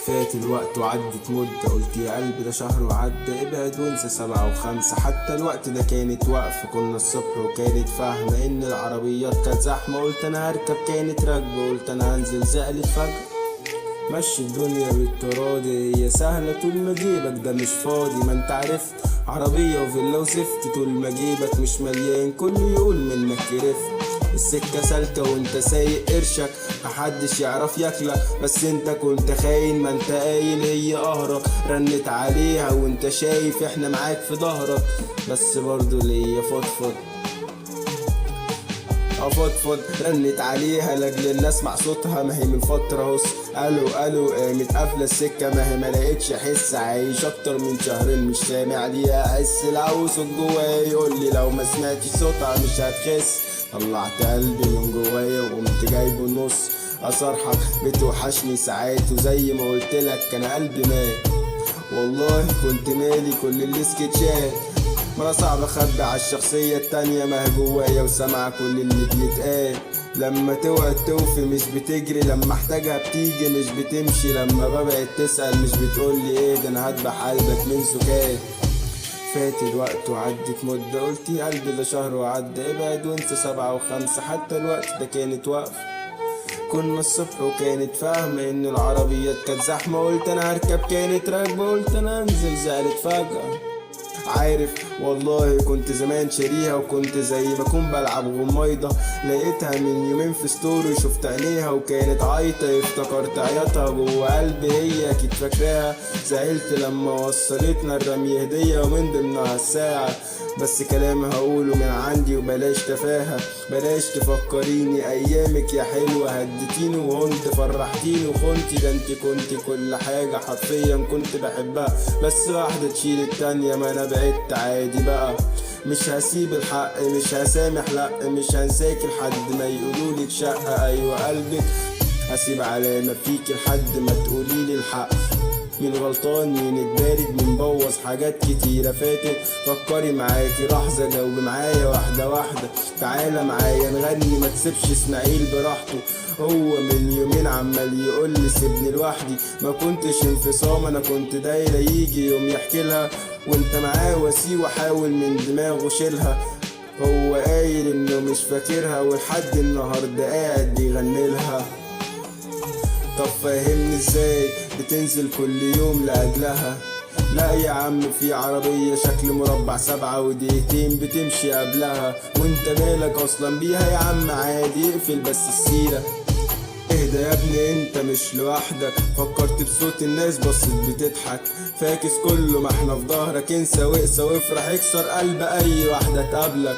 فات الوقت وعدت مدة، قلت يا قلبي ده شهر وعدى، ابعد وانسى 7 و5. حتى الوقت ده كانت واقفة، كنا الصبح وكانت فاهمة ان العربيات كانت زحمة. قلت انا هركب كانت راكبة، قلت انا هنزل زقلت فجأة. مشي الدنيا بالتراضي، هي سهلة طول ما جيبك ده مش فاضي. ما انت عرفت عربية وفيلا وزفت، طول ما جيبك مش مليان كله يقول منك كرفت. السكة سالكة وانت سايق قرشك، محدش يعرف ياكلك بس انت كنت خاين. ما انت قايل هي قهرك، رنت عليها وانت شايف احنا معاك في ظهرك. بس برضو ليا فضفض افضفض، رنت عليها لاجل الناس مع صوتها. ما هي من فترة هص الو الو قامت قافلة السكة، ما هي ما لقيتش احس. عايش اكتر من شهرين مش سامع ليها احس. لو صوت جوايا يقول لي لو ما سمعتش صوتها مش هتخس. طلعت قلبي من جوايا وقمت جايبه النص. اصرحك بتوحشني ساعات، وزي ما قلتلك كان قلبي مات. والله كنت مالي كل اللي سكتشات، ما انا صعب اخبي على الشخصية التانية. ما هي جوايا وسامعة كل اللي بيتقال. لما توعد توفي مش بتجري، لما احتاجها بتيجي مش بتمشي. لما ببعد تسأل مش بتقولي ايه، ده انا هدبح قلبك من سكات. فات الوقت وعدت مدة، قلت يا قلبي ده شهر وعدى، ابعد وانسى 7 و5. حتى الوقت ده كانت واقفة، كنا الصبح وكانت فاهمة ان العربيات كانت زحمة. قلت انا هركب كانت راكبة، قلت انا هنزل زعلت فجأة. عارف والله كنت زمان شاريها، وكنت زي ما اكون بلعب غميضة. لقيتها من يومين في ستوري، شفت عينيها وكانت عيطة. افتكرت عياطها جوه قلبي، هي اكيد فاكراها. زعلت لما وصلتنا الرمي هدية ومن ضمنها الساعة. بس كلام هقوله من عندي وبلاش تفاهة، بلاش تفكريني ايامك يا حلوة. هدتيني وهنت فرحتيني وخنتي، ده انت كنت كل حاجة حرفيا كنت بحبها. بس واحدة تشيل التانية، ما انا بعدت عادي بقى. مش هسيب الحق مش هسامح لأ، مش هنساك لحد ما يقولولك شقة. ايوه قلبك هسيب علامة فيك لحد ما تقوليلي الحق. مين غلطان مين اتبارد مين بوظ حاجات كتيرة فاتت. فكري معاكي لحظة، جاوبي معايا واحدة واحدة. تعالى معايا نغني، ما تسيبش اسماعيل براحته. هو من يومين عمال يقولي سيبني لوحدي. ما كنتش انفصام انا كنت دايرة، يجي يوم يحكي لها وانت معاه واسيه واحاول من دماغه شيلها. هو قايل انه مش فاكرها ولحد النهارده قاعد بيغني لها. طب فهمني ازاي بتنزل كل يوم لأجلها؟ لا يا عم في عربية شكل مربع 7 ودقيقتين بتمشي قبلها. وانت مالك اصلا بيها يا عم؟ عادي اقفل بس السيرة. اهدى يا ابني انت مش لوحدك، فكرت بصوت الناس بصت بتضحك. فاكس كله ما احنا في ظهرك، انسى واقسى وافرح، اكسر قلب اي واحدة تقابلك.